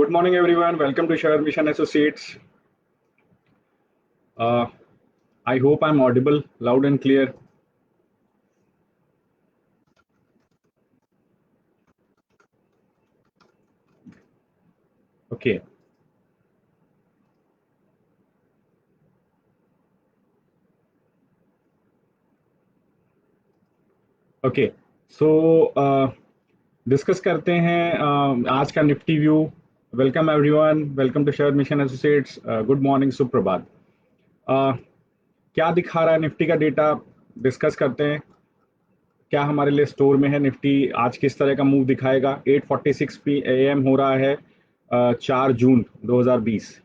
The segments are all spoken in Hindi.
Good morning, everyone. Welcome to Share Mission Associates. I hope I'm audible, loud and clear. Okay. Okay. So discuss करते हैं आज का Nifty view. Welcome everyone, welcome to Share Mission Associates. Good morning, सुप्रभात. क्या दिखा रहा है निफ्टी का डेटा, डिस्कस करते हैं. क्या हमारे लिए स्टोर में है निफ्टी, आज किस तरह का मूव दिखाएगा. 8:46 PM हो रहा है 4 जून 2020.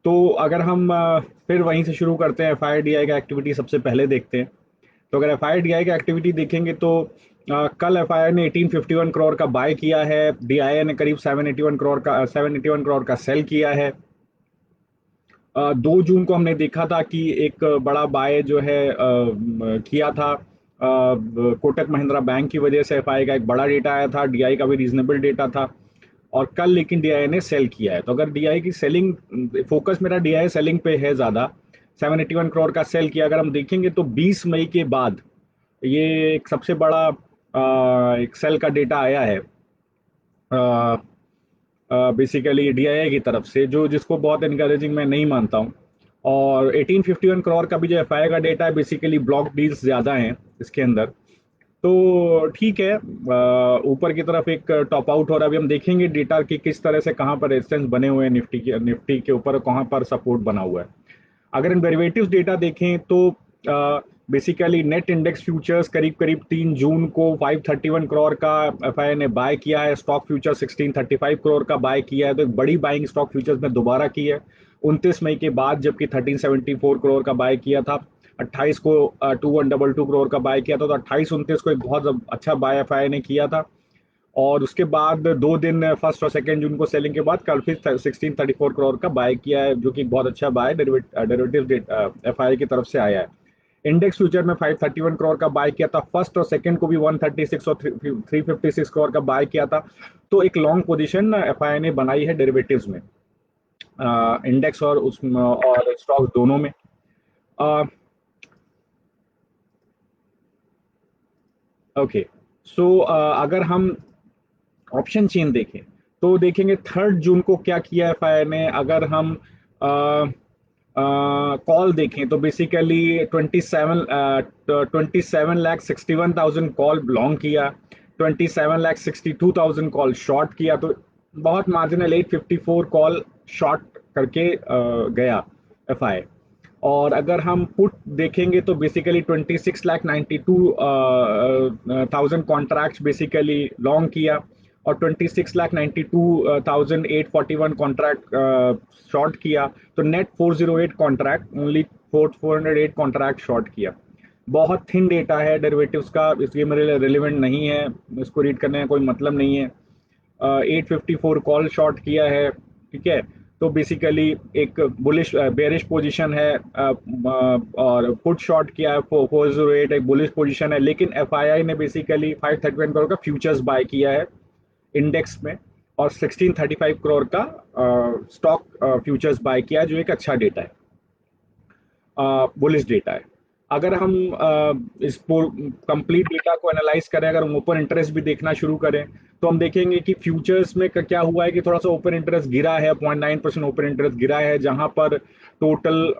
तो अगर हम फिर वहीं से शुरू करते हैं, FIDI का एक्टिविटी सबसे पहले देखते हैं. तो अगर FIDI का एक्टिविटी देखेंगे तो कल FII ने 1851 करोड़ का बाय किया है, DII ने करीब 781 करोड़ का सेल किया है. 2 जून को हमने देखा था कि एक बड़ा बाय जो है किया था कोटक महिंद्रा बैंक की वजह से. FII का एक बड़ा डेटा आया था, DI का भी रीजनेबल डेटा था. और कल लेकिन DI ने सेल किया है. तो अगर DI की सेलिंग, फोकस मेरा DI सेलिंग पे है ज़्यादा. 781 करोड़ का सेल किया. अगर हम देखेंगे तो 20 मई के बाद ये एक सबसे बड़ा एक सेल का डेटा आया है बेसिकली DI की तरफ से, जिसको बहुत इनकरेजिंग मैं नहीं मानता हूँ. और 1851 करोड़ का भी जो FII का डेटा है, बेसिकली ब्लॉक डील्स ज़्यादा हैं इसके अंदर. तो ठीक है, ऊपर की तरफ एक टॉप आउट हो रहा है. अभी हम देखेंगे डेटा कि किस तरह से कहाँ पर रेजिस्टेंस बने हुए हैं निफ्टी के ऊपर, कहाँ पर सपोर्ट बना हुआ है. अगर हम डेरिवेटिव्स डेटा देखें तो बेसिकली नेट इंडेक्स फ्यूचर्स करीब करीब 3 जून को 531 करोड़ का FII ने बाय किया है. स्टॉक फ्यूचर 1635 करोड़ का बाय किया है. तो एक बड़ी बाइंग स्टॉक फ्यूचर्स में दोबारा की है 29 मई के बाद, जबकि 1374 करोड़ का बाय किया था. 28 को 2122 करोड़ का बाय किया था. तो 28-29 को एक बहुत अच्छा बाय FII ने किया था. और उसके बाद 2 दिन, फर्स्ट और सेकेंड जून को सेलिंग के बाद कल फिर 1634 करोड़ का बाय किया है, जो कि बहुत अच्छा बाय डेरिवेटिव FII की तरफ से आया है. इंडेक्स फ्यूचर में 531 करोड़ का बाय किया था. फर्स्ट और सेकंड को भी 136 और 356 करोड़ का बाय किया था. तो एक लॉन्ग पोजीशन FII ने बनाई है डेरिवेटिव्स में, इंडेक्स और स्टॉक्स दोनों में. ओके. सो अगर हम ऑप्शन चेन देखें तो देखेंगे 3 जून को क्या किया FII ने. अगर हम कॉल देखें तो बेसिकली 27,61,000 कॉल लॉन्ग किया, 27,62,000 कॉल शॉर्ट किया. तो बहुत मार्जिनल 854 कॉल शॉर्ट करके गया FII. और अगर हम पुट देखेंगे तो बेसिकली 26,92,000 कॉन्ट्रैक्ट्स बेसिकली लॉन्ग किया, और 26,92,841 कॉन्ट्रैक्ट शॉर्ट किया. तो net 408 contract, only 408 contract short किया. बहुत थिन डेटा है डेरिवेटिव्स का, इसलिए मेरे लिए रिलेवेंट नहीं है, इसको रीड करने का कोई मतलब नहीं है. 854 कॉल शॉर्ट किया है, ठीक है. तो बेसिकली एक बुलिश बेरिश पोजीशन है, और पुट शॉर्ट किया है 408, एक बुलिश पोजीशन है. लेकिन FII ने बेसिकली 531 करोड़ का फ्यूचर्स बाय किया है इंडेक्स में, और 1635 करोड़ का स्टॉक फ्यूचर्स बाय किया है, जो एक अच्छा डेटा है, बुलिश डेटा है. अगर हम इस कंप्लीट डेटा को एनालाइज करें, अगर हम ओपन इंटरेस्ट भी देखना शुरू करें, तो हम देखेंगे कि फ्यूचर्स में क्या हुआ है कि थोड़ा सा ओपन इंटरेस्ट गिरा है, 0.9% ओपन इंटरेस्ट गिरा है, जहां पर टोटल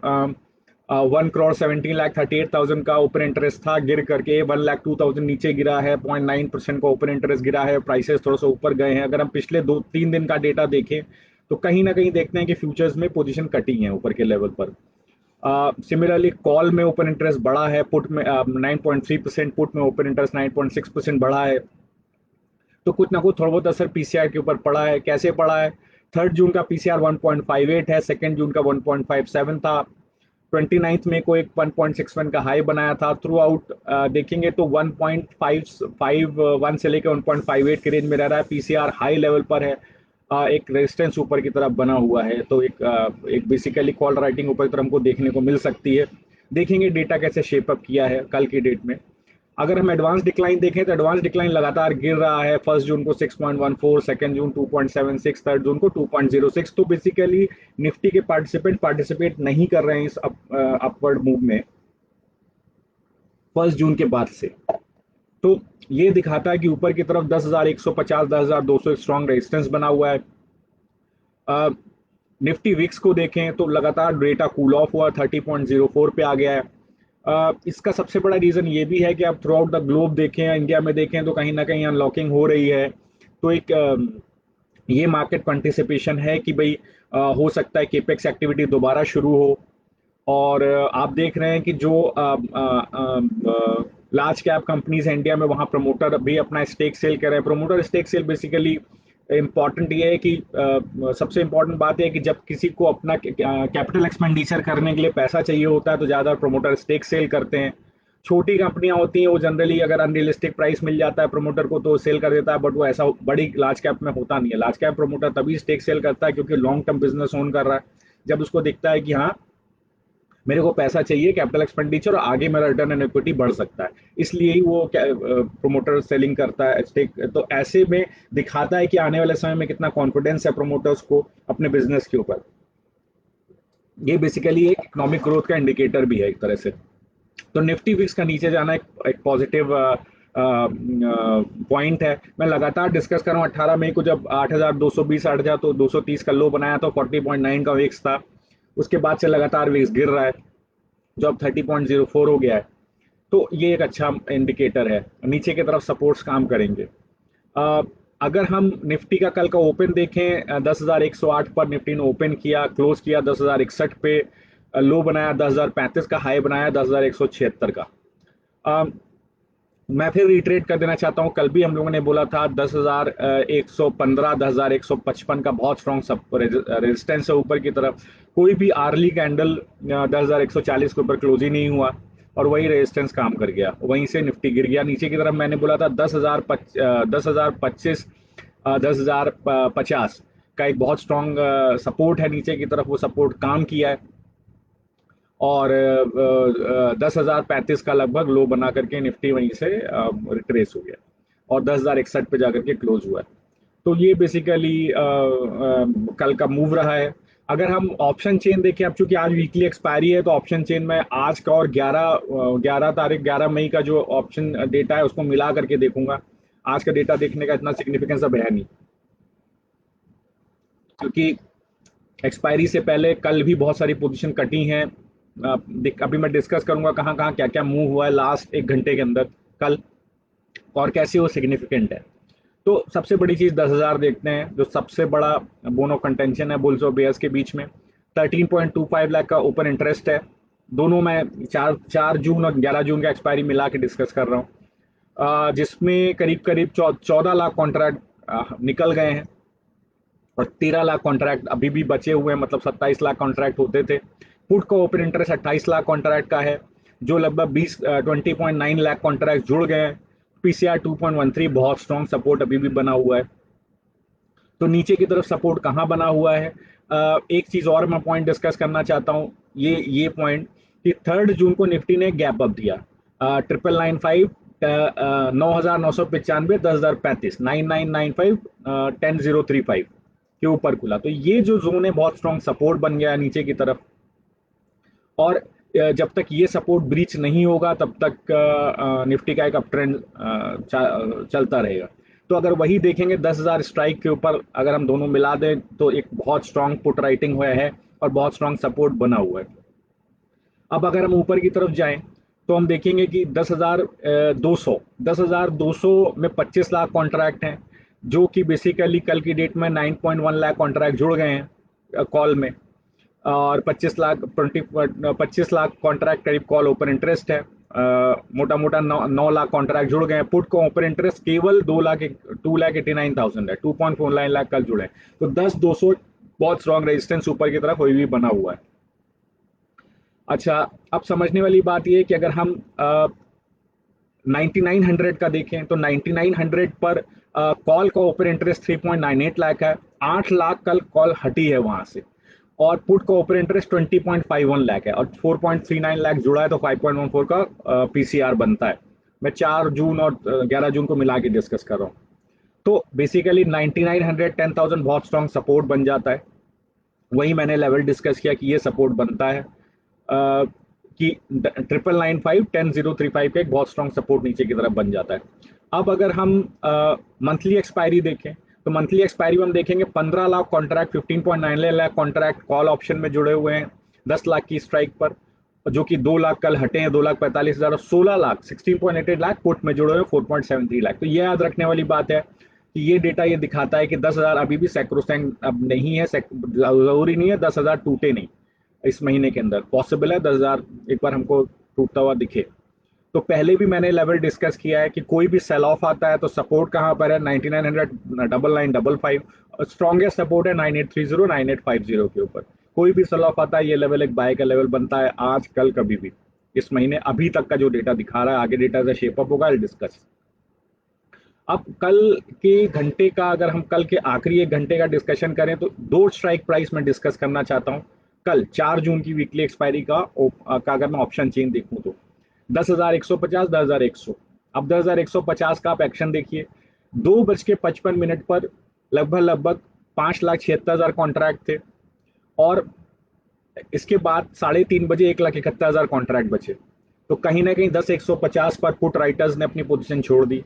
1,17,38,000 का ओपन इंटरेस्ट था, गिर करके 1,02,000 नीचे गिरा है. 0.9% का ओपन इंटरेस्ट गिरा है. प्राइसेस थोड़ा सा ऊपर गए हैं. अगर हम पिछले 2-3 दिन का डेटा देखें तो कहीं ना कहीं देखते हैं कि फ्यूचर्स में पोजीशन कटी है ऊपर के लेवल पर. सिमिलरली कॉल में ओपन इंटरेस्ट बढ़ा है, पुट में 9.3%, पुट में ओपन इंटरेस्ट 9.6% बढ़ा है. तो कुछ ना कुछ थोड़ा बहुत असर PCR के ऊपर पड़ा है. कैसे पड़ा है? 3 जून का PCR 1.58 है, 2 जून का 1.57 था, 29 में को एक 1.61 का हाई बनाया था. थ्रू आउट देखेंगे तो 1.51 से लेकर 1.58 के रेंज में रह रहा है. PCR हाई लेवल पर है, एक रेजिस्टेंस ऊपर की तरफ बना हुआ है. तो एक बेसिकली कॉल राइटिंग ऊपर की तरफ हमको देखने को मिल सकती है. देखेंगे डेटा कैसे शेप अप किया है कल की डेट में. अगर हम एडवांस डिक्लाइन देखें तो एडवांस डिक्लाइन लगातार गिर रहा है। 1 जून को 6.14, 2 जून 2.76, 3 जून को 2.06। तो बेसिकली निफ्टी के पार्टिसिपेट नहीं कर रहे हैं इस अपवर्ड मूव में 1 जून के बाद से। तो ये दिखाता है कि ऊपर की तरफ 10,150, 10,200 एक स्ट्रॉन्ग रेजिस्टेंस बना हुआ है। निफ्टी विक्स को देखें तो लगातार डेटा कूल ऑफ हुआ, 30.04 पे आ गया है। इसका सबसे बड़ा रीजन ये भी है कि आप थ्रू आउट द ग्लोब देखें, इंडिया में देखें तो कहीं ना कहीं अनलॉकिंग हो रही है। तो एक ये मार्केट पार्टिसिपेशन है कि भाई हो सकता है केपेक्स एक्टिविटी दोबारा शुरू हो। और आप देख रहे हैं कि जो लार्ज कैप कंपनीज हैं इंडिया में, वहाँ प्रमोटर भी अपना स्टेक सेल कर रहे हैं। Promoter stake sale basically important ये है कि सबसे इम्पॉर्टेंट बात है कि जब किसी को अपना कैपिटल एक्सपेंडिचर करने के लिए पैसा चाहिए होता है तो ज़्यादा प्रमोटर स्टेक सेल करते हैं। छोटी कंपनियां होती हैं वो जनरली अगर अनरियलिस्टिक प्राइस मिल जाता है प्रमोटर को तो सेल कर देता है, बट वो ऐसा बड़ी लार्ज कैप में होता नहीं है। लार्ज कैप प्रमोटर तभी स्टेक सेल करता है क्योंकि लॉन्ग टर्म बिजनेस ओन कर रहा है। जब उसको दिखता है कि हाँ मेरे को पैसा चाहिए कैपिटल एक्सपेंडिचर और आगे मेरा रिटर्न एंड इक्विटी बढ़ सकता है, इसलिए ही वो प्रोमोटर सेलिंग करता है स्टेक। तो ऐसे में दिखाता है कि आने वाले समय में कितना कॉन्फिडेंस है प्रोमोटर्स को अपने बिजनेस के ऊपर। ये बेसिकली एक इकोनॉमिक ग्रोथ का इंडिकेटर भी है एक तरह से। तो निफ्टी विक्स का नीचे जाना एक पॉजिटिव पॉइंट है। मैं लगातार डिस्कस कर रहा हूँ 18 मई को जब 8,220 8,000 तो 230 का लो बनाया तो 40.9 का विक्स था। उसके बाद से लगातार विक्स गिर रहा है जो अब 30.04 हो गया है। तो ये एक अच्छा इंडिकेटर है, नीचे की तरफ सपोर्ट्स काम करेंगे। अ, अगर हम निफ्टी का कल का ओपन देखें 10,108 पर निफ्टी ने ओपन किया, क्लोज किया 10,061 पे, लो बनाया 10,035 का, हाई बनाया 10,176 का। अ, मैं फिर रिट्रेट कर देना चाहता हूं, कल भी हम लोगों ने बोला था 10,115, 10,155 का बहुत स्ट्रॉन्ग रेजिस्टेंस है ऊपर की तरफ। कोई भी आर्ली कैंडल 10,140 के ऊपर क्लोज ही नहीं हुआ और वही रेजिस्टेंस काम कर गया, वहीं से निफ्टी गिर गया नीचे की तरफ। मैंने बोला था 10,025, 10,050 का एक बहुत स्ट्रॉन्ग सपोर्ट है नीचे की तरफ, वो सपोर्ट काम किया है और 10,035 का लगभग लो बना करके निफ्टी वहीं से रिट्रेस हो गया और 10,061 पे जाकर के क्लोज हुआ है। तो ये बेसिकली कल का मूव रहा है। अगर हम ऑप्शन चेन देखें, अब चूंकि आज वीकली एक्सपायरी है तो ऑप्शन चेन में आज का और 11 मई का जो ऑप्शन डेटा है उसको मिला करके देखूंगा। आज का डेटा देखने का इतना सिग्निफिकेंस अब है नहीं क्योंकि एक्सपायरी से पहले कल भी बहुत सारी पोजीशन कटी हैं। अभी मैं डिस्कस करूंगा कहाँ कहाँ क्या क्या मूव हुआ है लास्ट 1 घंटे के अंदर कल और कैसे वो सिग्निफिकेंट है। तो सबसे बड़ी चीज 10,000 देखते हैं, जो सबसे बड़ा बोन ऑफ कंटेंशन है बुल्स और बेयर्स के बीच में। 13.25 लाख का ओपन इंटरेस्ट है। दोनों में 4 जून और 11 जून का एक्सपायरी मिला के डिस्कस कर रहा हूँ, जिसमें करीब करीब 14 लाख कॉन्ट्रैक्ट निकल गए हैं और 13 लाख कॉन्ट्रैक्ट अभी भी बचे हुए हैं, मतलब 27 लाख कॉन्ट्रैक्ट होते थे। पुट का ओपन इंटरेस्ट 28 लाख कॉन्ट्रैक्ट का है, जो लगभग 20.9 लाख कॉन्ट्रैक्ट जुड़ गए हैं। पीसीआर 2.13 बहुत स्ट्रॉन्ग सपोर्ट अभी भी बना हुआ है। तो नीचे की तरफ सपोर्ट कहाँ बना हुआ है, एक चीज और मैं पॉइंट डिस्कस करना चाहता हूँ, ये पॉइंट कि 3 जून को निफ्टी ने गैप अप दिया 9,995, 9,995, 10,035, 9,995, 10,035 के ऊपर खुला। तो ये जो जोन है बहुत स्ट्रॉन्ग सपोर्ट बन गया है नीचे की तरफ और जब तक ये सपोर्ट ब्रीच नहीं होगा तब तक निफ्टी का एक अप ट्रेंड चलता रहेगा। तो अगर वही देखेंगे 10,000 स्ट्राइक के ऊपर अगर हम दोनों मिला दें तो एक बहुत स्ट्रांग पुट राइटिंग हुआ है और बहुत स्ट्रांग सपोर्ट बना हुआ है। अब अगर हम ऊपर की तरफ जाएं तो हम देखेंगे कि 10,200 में 25 लाख कॉन्ट्रैक्ट हैं, जो कि बेसिकली कल की डेट में 9.1 लाख कॉन्ट्रैक्ट जुड़ गए हैं कॉल में और 25 लाख कॉन्ट्रैक्ट करीब कॉल ओपन इंटरेस्ट है। मोटा मोटा 9 लाख कॉन्ट्रैक्ट जुड़ गए हैं। पुट का ओपन इंटरेस्ट केवल 2,89,000 है, 2.49 लाख कल जुड़े। तो 10,200 बहुत स्ट्रॉन्ग रेजिस्टेंस ऊपर की तरफ कोई भी बना हुआ है। अच्छा, अब समझने वाली बात यह है कि अगर हम 9900 का देखें तो 9900 पर कॉल का ओपन इंटरेस्ट 3.98 लाख है, 8 लाख कल कॉल हटी है वहां से और पुट का ओपन इंटरेस्ट 20.51 लाख है और 4.39 लाख जुड़ा है तो 5.14 का पीसीआर बनता है। मैं 4 जून और 11 जून को मिला के डिस्कस कर रहा हूँ। तो बेसिकली 9900 10,000 बहुत स्ट्रॉन्ग सपोर्ट बन जाता है। वही मैंने लेवल डिस्कस किया कि ये सपोर्ट बनता है कि 9995 10035 का एक बहुत स्ट्रॉन्ग सपोर्ट नीचे की तरफ बन जाता है। अब अगर हम मंथली एक्सपायरी देखें तो मंथली एक्सपायरी में हम देखेंगे 15 lakh contract 15.9 lakh contract call option में जुड़े हुए हैं 10 लाख की स्ट्राइक पर, जो कि 2 लाख कल हटे हैं, 2,45,000, 16 लाख 16.88 लाख पुट में जुड़े हुए 4.73 लाख। तो ये याद रखने वाली बात है कि ये डेटा ये दिखाता है कि 10,000 अभी भी सैक्रोसैंक्ट अब नहीं है, जरूरी नहीं है 10,000 टूटे नहीं इस महीने के अंदर, पॉसिबल है 10,000 एक बार हमको टूटता हुआ दिखे। तो पहले भी मैंने लेवल डिस्कस किया है कि कोई भी सेल ऑफ आता है तो सपोर्ट कहाँ पर है 9900 9955, स्ट्रॉन्गेस्ट सपोर्ट है 9830 9850 के ऊपर। कोई भी सेल ऑफ आता है ये लेवल एक बाय का लेवल बनता है, आज कल कभी भी। इस महीने अभी तक का जो डेटा दिखा रहा है, आगे डेटा से शेप अप होगा, डिस्कस। अब कल के घंटे का, अगर हम कल के आखिरी एक घंटे का डिस्कशन करें तो दो स्ट्राइक प्राइस में डिस्कस करना चाहता हूँ। कल 4 जून की वीकली एक्सपायरी का अगर मैं ऑप्शन चेन देखूं तो 10,150 10,100। अब 10,150 का आप एक्शन देखिए, 2:55 पर लगभग 5,76,000 कॉन्ट्रैक्ट थे और इसके बाद 3:30 1,71,000 कॉन्ट्रैक्ट बचे। तो कहीं ना कहीं 10,150 पर पुट राइटर्स ने अपनी पोजीशन छोड़ दी।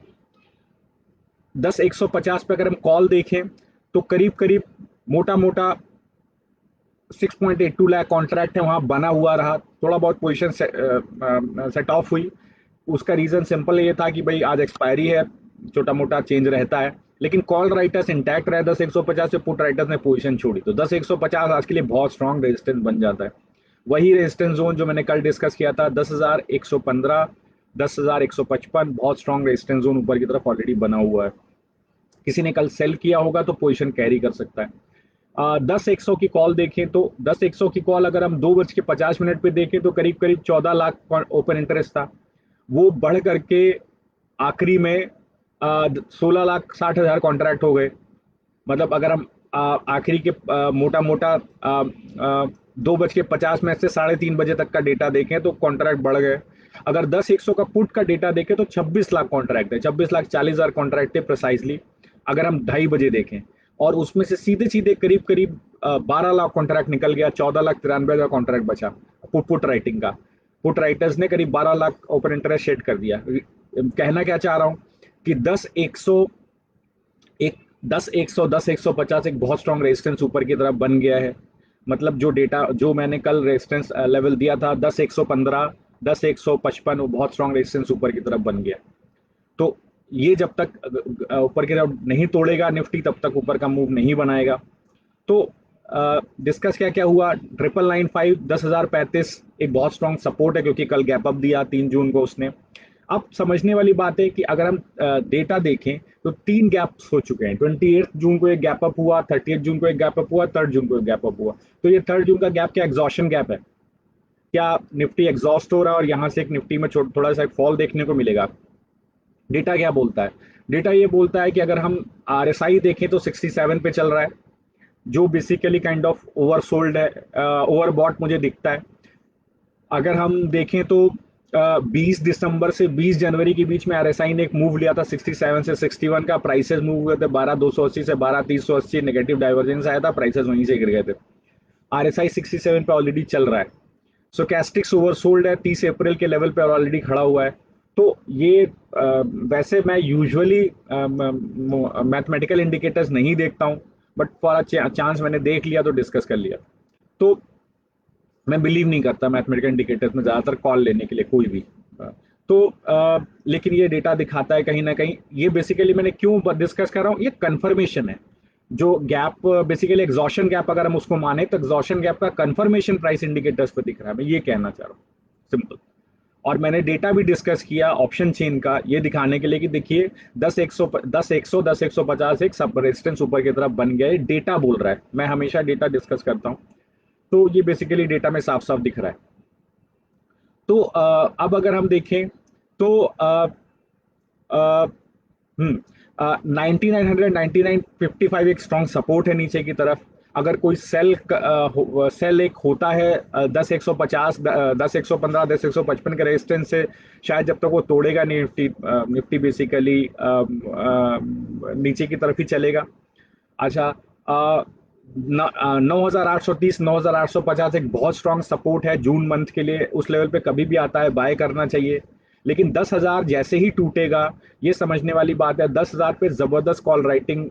10,150 पे अगर हम कॉल देखें तो करीब करीब मोटा मोटा 6.82 लाख कॉन्ट्रैक्ट है वहां बना हुआ रहा, थोड़ा बहुत पोजीशन सेट ऑफ हुई। उसका रीजन सिंपल ये था कि भाई आज एक्सपायरी है, छोटा मोटा चेंज रहता है, लेकिन कॉल राइटर्स इंटैक्ट रहे। 10,150 से पुट राइटर्स ने पोजीशन छोड़ी तो 10,150 आज के लिए बहुत स्ट्रॉन्ग रेजिस्टेंस बन जाता है। वही रेजिस्टेंस जोन जो मैंने कल डिस्कस किया था 10,115 10,155 बहुत स्ट्रॉन्ग रेजिस्टेंस जोन ऊपर की तरफ ऑलरेडी बना हुआ है। किसी ने कल सेल किया होगा तो पोजीशन कैरी कर सकता है। 10,100 की कॉल देखें तो 10,100 की कॉल अगर हम 2:50 पे देखें तो करीब करीब 14 लाख ओपन इंटरेस्ट था, वो बढ़ करके आखिरी में 16,60,000 कॉन्ट्रैक्ट हो गए। मतलब अगर हम आखिरी के मोटा मोटा 2:50 में से 3:30 तक का डेटा देखें तो कॉन्ट्रैक्ट बढ़ गए। अगर 10,100 का पुट का डेटा देखें तो 26 लाख कॉन्ट्रैक्ट है, 26,40,000 कॉन्ट्रैक्ट थे प्रिसाइजली अगर हम 2:30 देखें, और उसमें से सीधे सीधे करीब करीब 12 लाख कॉन्ट्रैक्ट निकल गया, 14,93,000 कॉन्ट्रैक्ट बचा पुट राइटिंग का। पुट राइटर्स ने करीब 12 लाख ओपन इंटरेस्ट शेड कर दिया। कहना क्या चाह रहा हूं कि 10,100 10,150 एक बहुत स्ट्रॉन्ग रेजिस्टेंस ऊपर की तरफ बन गया है। मतलब जो डेटा जो मैंने कल रेजिस्टेंस लेवल दिया था 10,115 10,155 वो बहुत स्ट्रॉन्ग रेजिस्टेंस ऊपर की तरफ बन गया। तो ये जब तक ऊपर की तरफ नहीं तोड़ेगा निफ्टी तब तक ऊपर का मूव नहीं बनाएगा। तो डिस्कस क्या क्या हुआ, 9995 10,035 एक बहुत स्ट्रॉन्ग सपोर्ट है क्योंकि कल गैप अप दिया 3 जून को उसने। अब समझने वाली बात है कि अगर हम डेटा देखें तो 3 गैप्स हो चुके हैं। 28 जून को एक गैप अप हुआ, 30 जून को एक गैप अप हुआ, 3 जून को एक गैप अप हुआ। तो ये 3 जून का गैप क्या एग्जॉशन गैप है? क्या निफ्टी एग्जॉस्ट हो रहा है और यहाँ से एक निफ्टी में थोड़ा सा फॉल देखने को मिलेगा? डेटा क्या बोलता है? डेटा ये बोलता है कि अगर हम RSI देखें तो 67 पे चल रहा है, जो बेसिकली काइंड ऑफ ओवरसोल्ड है, ओवरबॉट मुझे दिखता है। अगर हम देखें तो 20 दिसंबर से 20 जनवरी के बीच में RSI ने एक मूव लिया था 67 से 61 का, प्राइसेस मूव हुए थे 12,280 से 12,380, नेगेटिव डाइवर्जेंस आया था, प्राइसेस वहीं से गिर गए थे। RSI 67 पे ऑलरेडी चल रहा है, स्टोचैस्टिक्स ओवरसोल्ड है, 30 अप्रैल के लेवल पे ऑलरेडी खड़ा हुआ है। तो ये वैसे मैं यूजुअली मैथमेटिकल इंडिकेटर्स नहीं देखता हूं, बट फॉर चांस मैंने देख लिया तो डिस्कस कर लिया। तो मैं बिलीव नहीं करता मैथमेटिकल इंडिकेटर्स में ज़्यादातर कॉल लेने के लिए कोई भी। तो लेकिन ये डेटा दिखाता है कहीं ना कहीं, ये बेसिकली मैंने क्यों डिस्कस कर रहा हूँ, ये कंफर्मेशन है। जो गैप बेसिकली एग्जॉशन गैप अगर हम उसको माने तो एग्जॉशन गैप का कंफर्मेशन प्राइस इंडिकेटर्स पे दिख रहा है, मैं ये कहना चाह रहा हूँ सिंपल। और मैंने डेटा भी डिस्कस किया ऑप्शन चेन का ये दिखाने के लिए कि देखिए 10,150 एक सब रेजिस्टेंस ऊपर की तरफ बन गया है, डेटा बोल रहा है। मैं हमेशा डेटा डिस्कस करता हूँ, तो ये बेसिकली डेटा में साफ साफ दिख रहा है। तो अब अगर हम देखें तो 9900 9955 एक स्ट्रॉन्ग सपोर्ट है नीचे की तरफ। अगर कोई सेल एक होता है 10 150 10 115 10 155 के रेजिस्टेंस से, शायद जब तक वो तोड़ेगा नहीं, निफ्टी बेसिकली नीचे की तरफ ही चलेगा। अच्छा, 9,830 9,850 एक बहुत स्ट्रांग सपोर्ट है जून मंथ के लिए, उस लेवल पे कभी भी आता है बाय करना चाहिए। लेकिन 10,000 जैसे ही टूटेगा, ये समझने वाली बात है, 10,000 पे जबरदस्त कॉल राइटिंग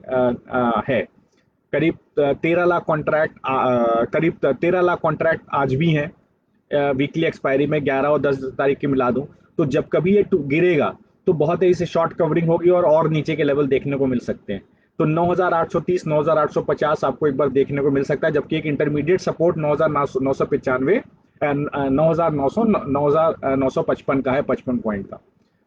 है। करीब 13 लाख कॉन्ट्रैक्ट, करीब 13 लाख कॉन्ट्रैक्ट आज भी हैं वीकली एक्सपायरी में, 11 और 10 तारीख की मिला दूं। तो जब कभी ये गिरेगा तो बहुत तेजी से शॉर्ट कवरिंग होगी और नीचे के लेवल देखने को मिल सकते हैं। तो 9,830 9,850 आपको एक बार देखने को मिल सकता है, जबकि एक इंटरमीडिएट सपोर्ट 9,995 9,900 9,955 का है, 55 पॉइंट का।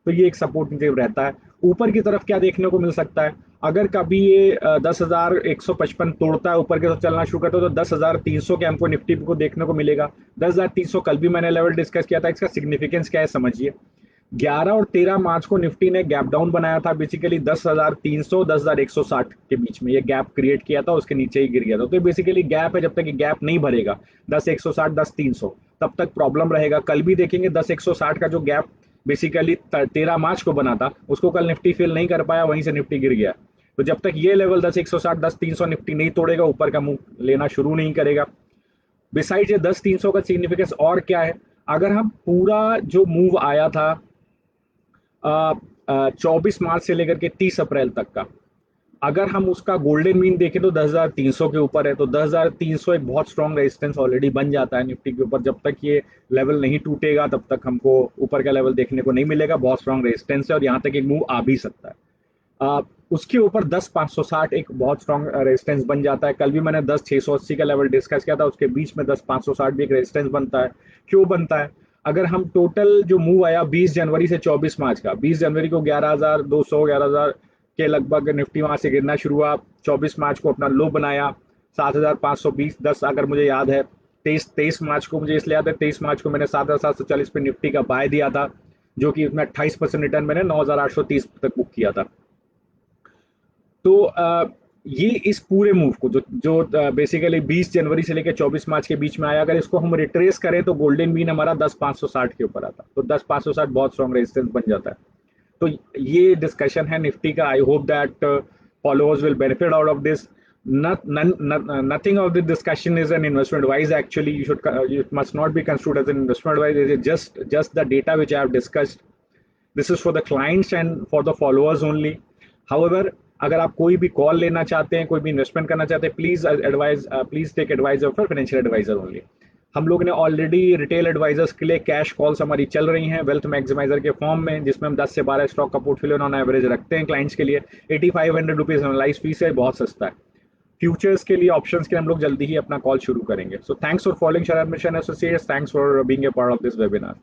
तो ये एक सपोर्ट नीचे रहता है। ऊपर की तरफ क्या देखने को मिल सकता है, अगर कभी ये 10,155 तोड़ता है, ऊपर की तरफ चलना शुरू करता है, तो 10,300 के हमको निफ्टी को देखने को मिलेगा। 10,300 कल भी मैंने लेवल डिस्कस किया था, इसका सिग्निफिकेंस क्या है समझिए। 11 और 13 मार्च को निफ्टी ने गैप डाउन बनाया था, बेसिकली 10,300 10,160 के बीच में ये गैप क्रिएट किया था, उसके नीचे ही गिर गया था। तो बेसिकली गैप है, जब तक ये गैप नहीं भरेगा 10,160 10,300, तब तक प्रॉब्लम रहेगा। कल भी देखेंगे 10,160 का जो गैप बेसिकली 13 मार्च को बना था, उसको कल निफ्टी फिल नहीं कर पाया, वहीं से निफ्टी गिर गया। तो जब तक ये लेवल 10,160 10,300 निफ्टी नहीं तोड़ेगा, ऊपर का मुंह लेना शुरू नहीं करेगा। बिसाइड ये 10,300 का सिग्निफिकेंस और क्या है, अगर हम पूरा जो मूव आया था 24 मार्च से लेकर के 30 अप्रैल तक का, अगर हम उसका गोल्डन मीन देखें तो 10,300 के ऊपर है। तो 10,300 एक बहुत स्ट्रॉन्ग रेजिस्टेंस ऑलरेडी बन जाता है निफ्टी के ऊपर। जब तक ये लेवल नहीं टूटेगा, तब तक हमको ऊपर का लेवल देखने को नहीं मिलेगा। बहुत स्ट्रॉन्ग रेजिस्टेंस है और यहाँ तक एक मूव आ भी सकता है। उसके ऊपर 10,560 एक बहुत स्ट्रॉन्ग रेजिस्टेंस बन जाता है। कल भी मैंने 10,680 का लेवल डिस्कस किया था, उसके बीच में 10,560 भी एक रेजिस्टेंस बनता है। क्यों बनता है, अगर हम टोटल जो मूव आया 20 जनवरी से 24 मार्च का, 20 जनवरी को 11,200 11,000 के लगभग निफ्टी वहां से गिरना शुरू हुआ। 24 मार्च को अपना लो बनाया 7,520 10 अगर मुझे याद है। 23 मार्च को मुझे इसलिए याद है, 23 मार्च को मैंने 7,740 पे निफ्टी का बाय दिया था, जो कि उसमें 28% रिटर्न मैंने 9,830 तक बुक किया था। तो ये इस पूरे मूव को जो बेसिकली 20 जनवरी से लेकर 24 मार्च के बीच में आया, अगर इसको हम रिट्रेस करें तो गोल्डन मीन हमारा 10,560 के ऊपर आता। तो 10,560 बहुत स्ट्रॉन्ग रेजिस्टेंस बन जाता है। तो ये डिस्कशन है निफ्टी का। I hope that followers will benefit out of this. Nothing of the discussion is an investment advice. Actually, you must not be construed as an investment advice. It is just the data which I have discussed. This is for the clients and for the followers only. However, अगर आप कोई भी कॉल लेना चाहते हैं, कोई भी इन्वेस्टमेंट करना चाहते हैं, please take advice of financial adviser only. हम लोग ने ऑलरेडी रिटेल एडवाइजर्स के लिए कैश कॉल्स हमारी चल रही हैं वेल्थ मैक्सिमाइजर के फॉर्म में, जिसमें हम 10 से 12 स्टॉक का पोर्टफोलियो ऑन एवरेज रखते हैं क्लाइंट्स के लिए। 8500 रुपीज एनालाइज फीस है, बहुत सस्ता है। फ्यूचर्स के लिए, ऑप्शंस के लिए हम लोग जल्दी ही अपना कॉल शुरू करेंगे। So thanks for following Sharad mission associates, thanks for being a part of this webinar.